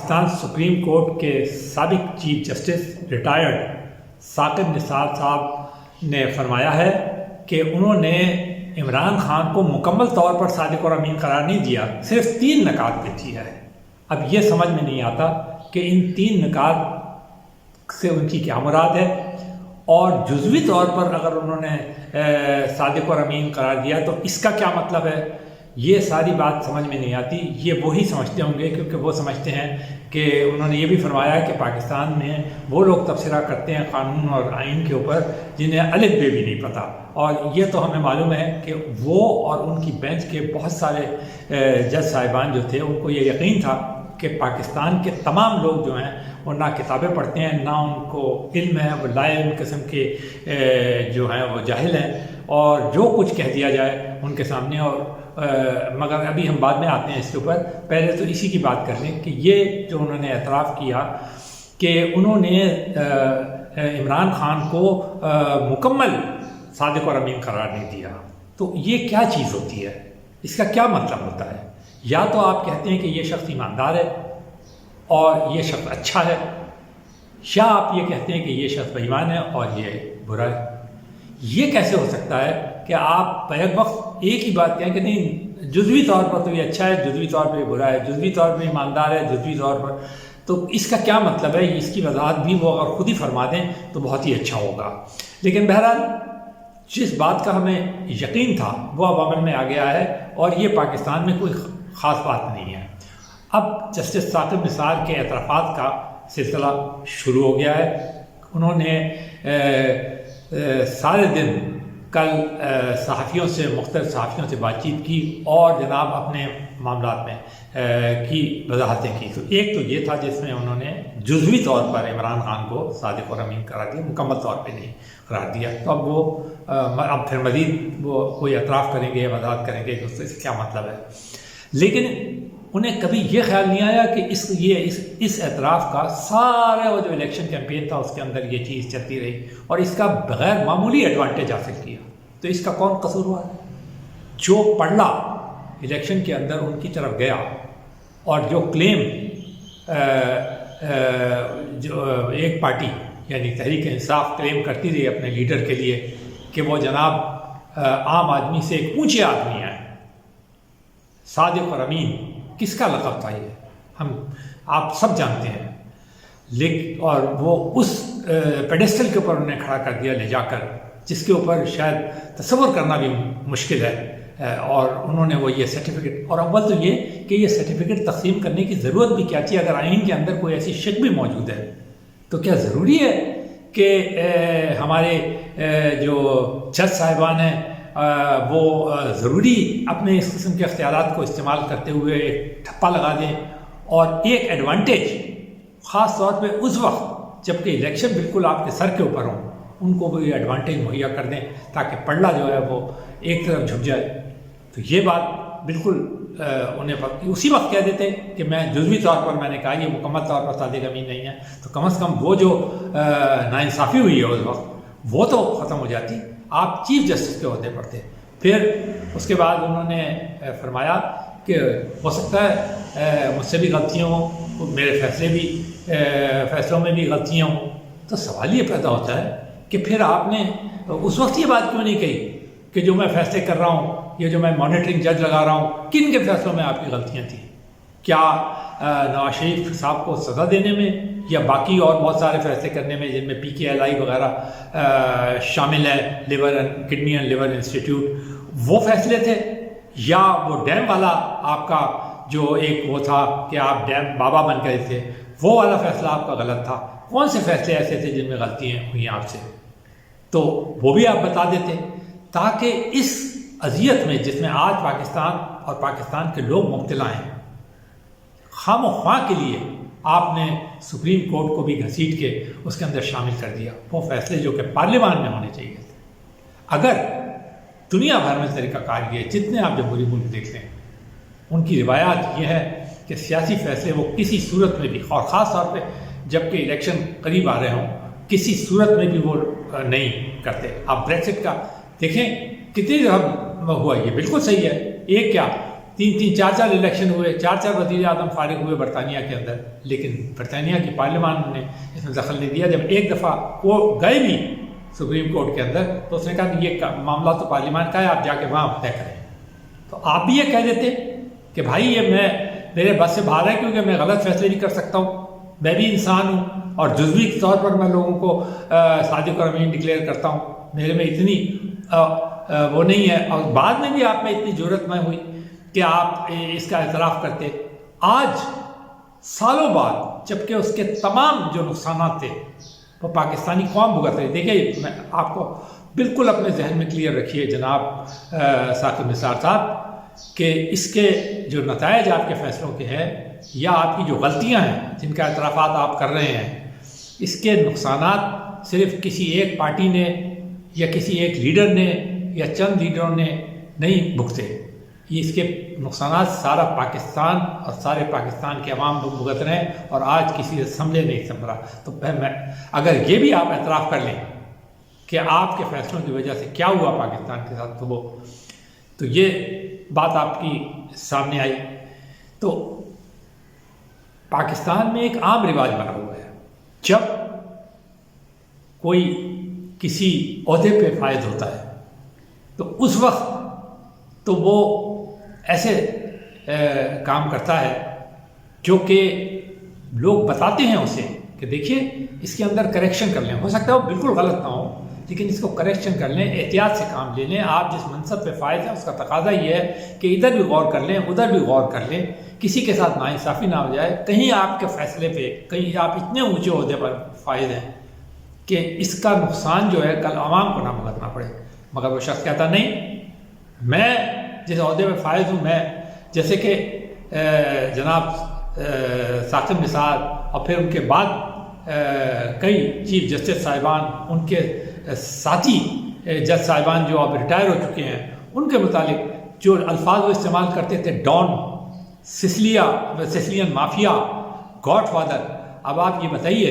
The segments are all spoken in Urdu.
پاکستان سپریم کورٹ کے سابق chief justice retired Saqib Nisar صاحب نے فرمایا ہے کہ انہوں نے عمران خان کو مکمل طور پر صادق اور امین قرار نہیں دیا، صرف 3 نکات پہ دیا ہے۔ اب یہ سمجھ میں نہیں آتا کہ ان 3 نکات سے ان کی کیا مراد ہے، اور جزوی طور پر اگر انہوں نے صادق اور امین قرار دیا تو اس کا کیا مطلب ہے، یہ ساری بات سمجھ میں نہیں آتی۔ یہ وہی سمجھتے ہوں گے کیونکہ وہ سمجھتے ہیں کہ انہوں نے یہ بھی فرمایا کہ پاکستان میں وہ لوگ تبصرہ کرتے ہیں قانون اور آئین کے اوپر جنہیں الف بے بھی نہیں پتہ، اور یہ تو ہمیں معلوم ہے کہ وہ اور ان کی بینچ کے بہت سارے جج صاحبان جو تھے ان کو یہ یقین تھا کہ پاکستان کے تمام لوگ جو ہیں وہ نہ کتابیں پڑھتے ہیں، نہ ان کو علم ہے، وہ لا علم قسم کے جو ہیں وہ جاہل ہیں، اور جو کچھ کہہ دیا جائے ان کے سامنے۔ اور مگر ابھی ہم بعد میں آتے ہیں اس کے اوپر، پہلے تو اسی کی بات کر لیں کہ یہ جو انہوں نے اعتراف کیا کہ انہوں نے عمران خان کو مکمل صادق اور امین قرار نہیں دیا، تو یہ کیا چیز ہوتی ہے، اس کا کیا مطلب ہوتا ہے؟ یا تو آپ کہتے ہیں کہ یہ شخص ایماندار ہے اور یہ شخص اچھا ہے، یا آپ یہ کہتے ہیں کہ یہ شخص بے ایمان ہے اور یہ برا ہے۔ یہ کیسے ہو سکتا ہے کہ آپ بیک وقت ایک ہی بات کہیں کہ نہیں جزوی طور پر تو یہ اچھا ہے، جزوی طور پر یہ برا ہے، جزوی طور پر ایماندار ہے، جزوی طور پر، تو اس کا کیا مطلب ہے؟ اس کی وضاحت بھی وہ اگر خود ہی فرما دیں تو بہت ہی اچھا ہوگا۔ لیکن بہرحال جس بات کا ہمیں یقین تھا وہ اب عمل میں آ گیا ہے، اور یہ پاکستان میں کوئی خاص بات نہیں ہے۔ اب جسٹس ثاقب نثار کے اعترافات کا سلسلہ شروع ہو گیا ہے۔ انہوں نے سارے دن کل صحافیوں سے، مختلف صحافیوں سے بات چیت کی اور جناب اپنے معاملات میں کی وضاحتیں کی۔ تو ایک تو یہ تھا جس میں انہوں نے جزوی طور پر عمران خان کو صادق اور امین قرار دیا، مکمل طور پہ نہیں قرار دیا۔ تو اب وہ اب پھر مزید وہ کوئی اعتراف کریں گے، وضاحت کریں گے کہ اس سے کیا مطلب ہے۔ لیکن انہیں کبھی یہ خیال نہیں آیا کہ اس اعتراف کا سارا وہ جو الیکشن کیمپین تھا اس کے اندر یہ چیز چلتی رہی اور اس کا بغیر معمولی ایڈوانٹیج حاصل کیا۔ تو اس کا کون قصور ہوا ہے؟ جو پڑھلا الیکشن کے اندر ان کی طرف گیا اور جو کلیم جو ایک پارٹی یعنی تحریک انصاف کلیم کرتی رہی اپنے لیڈر کے لیے کہ وہ جناب عام آدمی سے ایک اونچے آدمی ہیں، صادق اور امین، کس کا لقب تھا یہ آپ سب جانتے ہیں، لیکن اور وہ اس پیڈسٹل کے اوپر انہیں کھڑا کر دیا لے جا کر جس کے اوپر شاید تصور کرنا بھی مشکل ہے، اور انہوں نے وہ یہ سرٹیفکیٹ، اور اول تو یہ کہ یہ سرٹیفکیٹ تقسیم کرنے کی ضرورت بھی کیا تھی؟ اگر آئین کے اندر کوئی ایسی شک بھی موجود ہے تو کیا ضروری ہے کہ ہمارے جو جج صاحبان ہیں وہ ضروری اپنے اس قسم کے اختیارات کو استعمال کرتے ہوئے ایک ٹھپا لگا دیں اور ایک ایڈوانٹیج خاص طور پہ اس وقت جب کہ الیکشن بالکل آپ کے سر کے اوپر ہوں ان کو بھی ایڈوانٹیج مہیا کر دیں تاکہ پڑھلا جو ہے وہ ایک طرف جھک جائے؟ تو یہ بات بالکل انہیں اسی وقت کہہ دیتے کہ میں جزوی طور پر میں نے کہا یہ مکمل طور پر صادق امین نہیں ہے، تو کم از کم وہ جو ناانصافی ہوئی ہے اس وقت وہ تو ختم ہو جاتی، آپ چیف جسٹس کے عہدے پر تھے۔ پھر اس کے بعد انہوں نے فرمایا کہ ہو سکتا ہے مجھ سے بھی غلطیاں ہوں، میرے فیصلوں میں بھی غلطیاں ہوں، تو سوال یہ پیدا ہوتا ہے کہ پھر آپ نے اس وقت یہ بات کیوں نہیں کہی کہ جو میں فیصلے کر رہا ہوں یا جو میں مانیٹرنگ جج لگا رہا ہوں کن کے فیصلوں میں آپ کی غلطیاں تھیں؟ کیا نواز شریف صاحب کو سزا دینے میں یا باقی اور بہت سارے فیصلے کرنے میں جن میں PKLI وغیرہ شامل ہے، liver and kidney and liver institute, وہ فیصلے تھے؟ یا وہ ڈیم والا آپ کا جو ایک وہ تھا کہ آپ ڈیم بابا بن گئے تھے وہ والا فیصلہ آپ کا غلط تھا؟ کون سے فیصلے ایسے تھے جن میں غلطیاں ہوئیں آپ سے؟ تو وہ بھی آپ بتا دیتے تاکہ اس اذیت میں جس میں آج پاکستان اور پاکستان کے لوگ مبتلا ہیں، خام و خواہ کے لیے آپ نے سپریم کورٹ کو بھی گھسیٹ کے اس کے اندر شامل کر دیا وہ فیصلے جو کہ پارلیمان میں ہونے چاہیے تھے۔ اگر دنیا بھر میں طریقہ کار یہ جتنے آپ جمہوری ملک دیکھ لیں ان کی روایات یہ ہے کہ سیاسی فیصلے وہ کسی صورت میں بھی، اور خاص طور پہ جب کہ الیکشن قریب آ رہے ہوں، کسی صورت میں بھی وہ نہیں کرتے۔ آپ بریکزٹ کا دیکھیں کتنی دفعہ ہوا، یہ بالکل صحیح ہے، ایک کیا 3 4 الیکشن ہوئے، 4 وزیر اعظم فارغ ہوئے برطانیہ کے اندر، لیکن برطانیہ کی پارلیمان نے اس میں دخل نہیں دیا۔ جب ایک دفعہ وہ گئے بھی سپریم کورٹ کے اندر تو اس نے کہا کہ یہ معاملہ تو پارلیمان کا ہے، آپ جا کے وہاں طے کریں۔ تو آپ بھی یہ کہہ دیتے کہ بھائی یہ میرے بس سے باہر ہے، کیونکہ میں غلط فیصلے نہیں کر سکتا ہوں، میں بھی انسان ہوں اور جزوی طور پر میں لوگوں کو صادق اور امین ڈکلیئر کرتا ہوں، میرے میں اتنی وہ نہیں ہے۔ اور بعد میں بھی آپ میں اتنی جرأت نہ ہوئی کہ آپ اس کا اعتراف کرتے۔ آج سالوں بعد جبکہ اس کے تمام جو نقصانات تھے وہ پاکستانی قوم بھگت رہی۔ دیکھیے میں آپ کو بالکل اپنے ذہن میں کلیئر رکھیے جناب ثاقب نثار صاحب کہ اس کے جو نتائج آپ کے فیصلوں کے ہیں یا آپ کی جو غلطیاں ہیں جن کا اعترافات آپ کر رہے ہیں، اس کے نقصانات صرف کسی ایک پارٹی نے یا کسی ایک لیڈر نے یا چند لیڈروں نے نہیں بھگتے، یہ اس کے نقصانات سارا پاکستان اور سارے پاکستان کے عوام بھگت رہے ہیں، اور آج کسی سے سنبھلے نہیں سنبھلا۔ تو میں اگر یہ بھی آپ اعتراف کر لیں کہ آپ کے فیصلوں کی وجہ سے کیا ہوا پاکستان کے ساتھ، تو یہ بات آپ کی سامنے آئی۔ تو پاکستان میں ایک عام رواج بنا ہوا ہے، جب کوئی کسی عہدے پہ فائز ہوتا ہے تو اس وقت تو وہ ایسے کام کرتا ہے جو کہ لوگ بتاتے ہیں اسے کہ دیکھیے اس کے اندر کریکشن کر لیں، ہو سکتا ہے وہ بالکل غلط نہ ہو لیکن اس کو کریکشن کر لیں، احتیاط سے کام لے لیں۔ آپ جس منصب پہ فائز ہیں اس کا تقاضا یہ ہے کہ ادھر بھی غور کر لیں ادھر بھی غور کر لیں، کسی کے ساتھ ناانصافی نہ ہو جائے، کہیں آپ کے فیصلے پہ کہیں آپ اتنے اونچے عہدے پر فائز ہیں کہ اس کا نقصان جو ہے کل عوام کو نہ بھگتنا پڑے۔ مگر وہ شخص کہتا نہیں، میں جس عہدے پہ فائز ہوں، میں جیسے کہ جناب ثاقب نثار اور پھر ان کے بعد کئی چیف جسٹس صاحبان، ان کے ساتھی جج صاحبان جو اب ریٹائر ہو چکے ہیں، ان کے متعلق جو الفاظ وہ استعمال کرتے تھے، don, Sicilian mafia, god father, اب آپ یہ بتائیے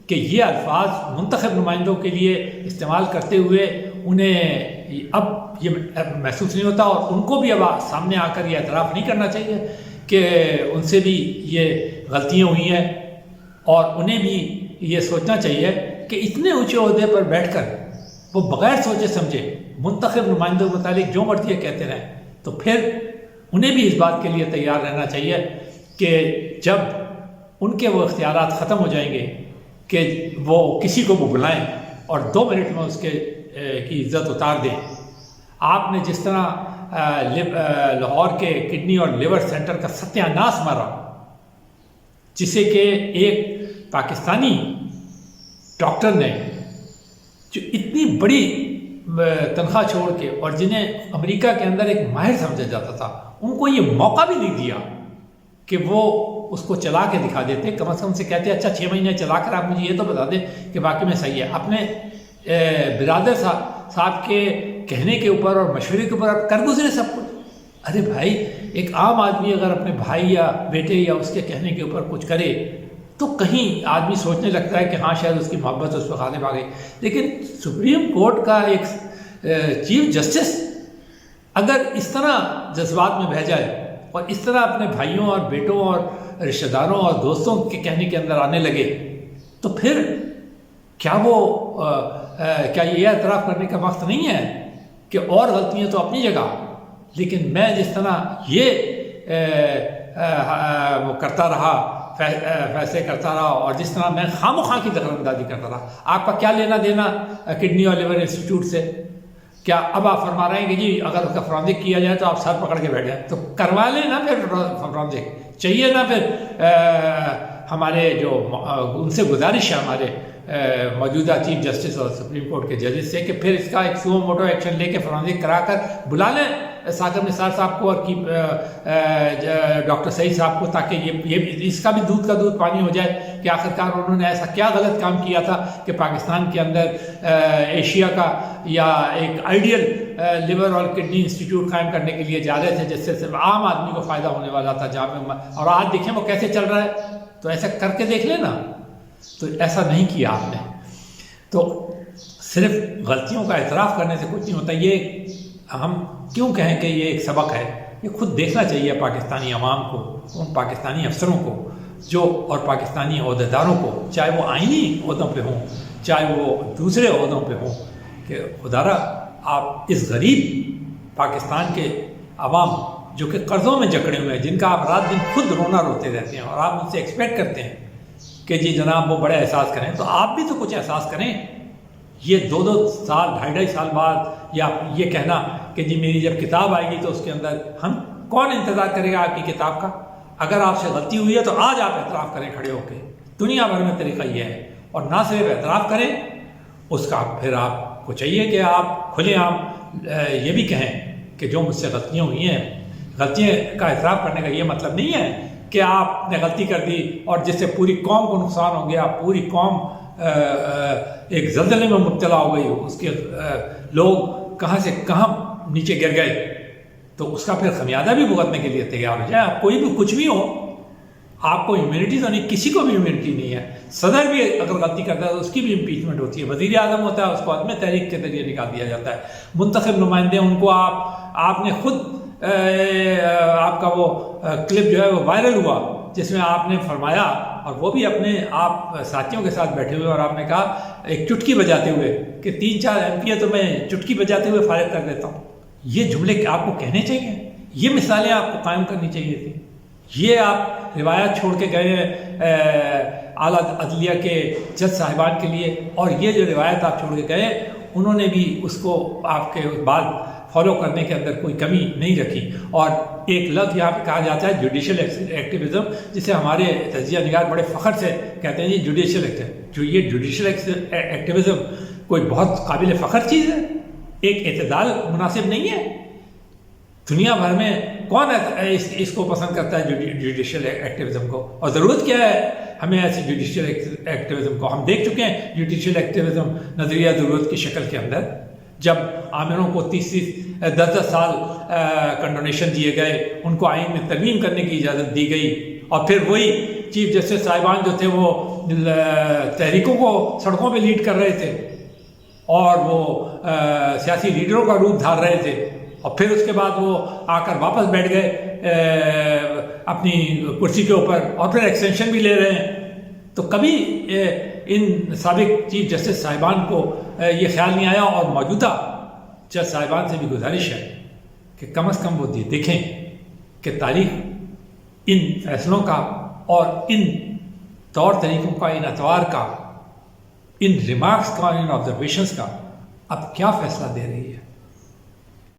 کہ یہ الفاظ منتخب نمائندوں کے لیے استعمال کرتے ہوئے انہیں اب یہ محسوس نہیں ہوتا، اور ان کو بھی اب سامنے آ کر یہ اعتراف نہیں کرنا چاہیے کہ ان سے بھی یہ غلطیاں ہوئی ہیں، اور انہیں بھی یہ سوچنا چاہیے کہ اتنے اونچے عہدے پر بیٹھ کر وہ بغیر سوچے سمجھے منتخب نمائندوں کے متعلق جو مرضی کہتے رہیں، تو پھر انہیں بھی اس بات کے لیے تیار رہنا چاہیے کہ جب ان کے وہ اختیارات ختم ہو جائیں گے کہ وہ کسی کو وہ بلائیں اور 2 منٹ میں اس کے کی عزت اتار دیں۔ آپ نے جس طرح لاہور کے کڈنی اور لیور سینٹر کا ستیہ ناش مارا، جسے کہ ایک پاکستانی ڈاکٹر نے جو اتنی بڑی تنخواہ چھوڑ کے، اور جنہیں امریکہ کے اندر ایک ماہر سمجھا جاتا تھا، ان کو یہ موقع بھی نہیں دیا کہ وہ اس کو چلا کے دکھا دیتے، کم از کم سے کہتے اچھا 6 مہینے چلا کر آپ مجھے یہ تو بتا دیں کہ باقی میں صحیح ہے۔ اپنے برادر صاحب کے کہنے کے اوپر اور مشورے کے اوپر آپ کر گزرے سب کچھ۔ ارے بھائی، ایک عام آدمی اگر اپنے بھائی یا بیٹے یا اس کے کہنے کے اوپر کچھ کرے تو کہیں آدمی سوچنے لگتا ہے کہ ہاں شاید اس کی محبت اس پہ غالب آ گئی، لیکن سپریم کورٹ کا ایک چیف جسٹس اگر اس طرح جذبات میں بہہ جائے اور اس طرح اپنے بھائیوں اور بیٹوں اور رشتہ داروں اور دوستوں کے کہنے کے اندر آنے لگے، تو پھر کیا یہ اعتراف کرنے کا وقت نہیں ہے کہ اور غلطیاں تو اپنی جگہ، لیکن میں جس طرح یہ وہ کرتا رہا، فیصلے کرتا رہا، اور جس طرح میں خواہ مخواہ کی دخل اندازی کرتا رہا، آپ کا کیا لینا دینا کڈنی اور لیور انسٹیٹیوٹ سے؟ کیا اب آپ فرما رہے ہیں کہ جی اگر اس کا فرانزک کیا جائے تو آپ سر پکڑ کے بیٹھ جائیں؟ تو کروا لیں نا پھر فرانزک، چاہیے نا پھر ہمارے جو ان سے گزارش ہے ہمارے موجودہ چیف جسٹس اور سپریم کورٹ کے ججز سے کہ پھر اس کا ایک سو موٹو ایکشن لے کے فرانزک کرا کر بلا لیں ثاقب نثار صاحب کو اور ڈاکٹر سعید صاحب کو، تاکہ یہ اس کا بھی دودھ کا دودھ پانی ہو جائے کہ آخرکار انہوں نے ایسا کیا غلط کام کیا تھا کہ پاکستان کے اندر ایشیا کا یا ایک آئیڈیل لیور اور کڈنی انسٹیٹیوٹ قائم کرنے کے لیے جا رہے تھے جس سے صرف عام آدمی کو فائدہ ہونے والا تھا، جہاں پہ اور آج دیکھیں وہ کیسے چل رہا ہے۔ تو ایسا کر کے دیکھ لیں نا، تو ایسا نہیں کیا آپ نے۔ تو صرف غلطیوں کا اعتراف کرنے سے کچھ نہیں ہوتا۔ یہ ہم کیوں کہیں کہ یہ ایک سبق ہے؟ یہ خود دیکھنا چاہیے پاکستانی عوام کو، ان پاکستانی افسروں کو جو اور پاکستانی عہدیداروں کو، چاہے وہ آئینی عہدوں پہ ہوں چاہے وہ دوسرے عہدوں پہ ہوں، کہ خدارا آپ اس غریب پاکستان کے عوام جو کہ قرضوں میں جکڑے ہوئے ہیں، جن کا آپ رات دن خود رونا روتے رہتے ہیں، اور آپ ان سے ایکسپیکٹ کرتے ہیں کہ جی جناب وہ بڑے احساس کریں، تو آپ بھی تو کچھ احساس کریں۔ یہ 2 سال 2.5 سال بعد یا یہ کہنا کہ جی میری جب کتاب آئے گی تو اس کے اندر ہم کون انتظار کرے گا آپ کی کتاب کا؟ اگر آپ سے غلطی ہوئی ہے تو آج آپ اعتراف کریں کھڑے ہو کے، دنیا بھر میں طریقہ یہ ہے، اور نہ صرف اعتراف کریں، اس کا پھر آپ کو چاہیے کہ آپ کھلے عام یہ بھی کہیں کہ جو مجھ سے غلطیاں ہوئی ہیں، غلطیاں کا اعتراف کرنے کا یہ مطلب نہیں ہے کہ آپ نے غلطی کر دی اور جس سے پوری قوم کو نقصان ہو گیا، پوری قوم ایک زلزلے میں مبتلا ہو گئی، اس کے لوگ کہاں سے کہاں نیچے گر گئے، تو اس کا پھر خمیازہ بھی بھگتنے کے لیے تیار ہو جائے۔ آپ کوئی بھی کچھ بھی ہو، آپ کو امیونٹی تو نہیں، کسی کو بھی امیونٹی نہیں ہے۔ صدر بھی اگر غلطی کرتا ہے تو اس کی بھی امپیچمنٹ ہوتی ہے، وزیر اعظم ہوتا ہے اس کو عدم تحریک کے ذریعے نکال دیا جاتا ہے، منتخب نمائندے ان کو آپ نے خود آپ کا وہ کلپ جو ہے وہ وائرل ہوا جس میں آپ نے فرمایا، اور وہ بھی اپنے آپ ساتھیوں کے ساتھ بیٹھے ہوئے، اور آپ نے کہا ایک چٹکی بجاتے ہوئے کہ 3-4 MP تو میں چٹکی بجاتے ہوئے فارغ کر دیتا ہوں۔ یہ جملے آپ کو کہنے چاہیے، یہ مثالیں آپ کو قائم کرنی چاہیے تھی۔ یہ آپ روایات چھوڑ کے گئے اعلیٰ عدلیہ کے جج صاحبان کے لیے، اور یہ جو روایت آپ چھوڑ کے گئے انہوں نے بھی اس کو آپ کے بعد فالو کرنے کے اندر کوئی کمی نہیں رکھی۔ اور ایک لفظ یہاں پہ کہا جاتا ہے جوڈیشل ایکٹیویزم، جسے ہمارے تجزیہ نگار بڑے فخر سے کہتے ہیں جی جوڈیشل جو یہ جوڈیشل ایکٹیویزم کوئی بہت قابل فخر چیز ہے، ایک اعتدال مناسب نہیں ہے۔ دنیا بھر میں کون اس کو پسند کرتا ہے جوڈیشل ایکٹیویزم کو، اور ضرورت کیا ہے ہمیں ایسی جوڈیشل ایکٹیویزم کو؟ ہم دیکھ چکے ہیں جوڈیشل ایکٹیویزم نظریہ ضرورت کی شکل کے اندر، جب عامروں کو 10 سال کنڈونیشن دیے گئے، ان کو آئین میں ترمیم کرنے کی اجازت دی گئی، اور پھر وہی چیف جسٹس صاحبان جو تھے وہ تحریکوں کو سڑکوں پہ لیڈ کر رہے تھے اور وہ سیاسی لیڈروں کا روپ دھار رہے تھے، اور پھر اس کے بعد وہ آ کر واپس بیٹھ گئے اپنی کرسی کے اوپر، اور پھر ایکسٹینشن بھی لے رہے ہیں۔ تو کبھی ان سابق چیف جسٹس صاحبان کو یہ خیال نہیں آیا، اور موجودہ جج صاحبان سے بھی گزارش ہے کہ کم از کم وہ دیکھیں کہ تاریخ ان فیصلوں کا اور ان طور طریقوں کا، ان اطوار کا، ان ریمارکس کا، ان آبزرویشنز کا اب کیا فیصلہ دے رہی ہے۔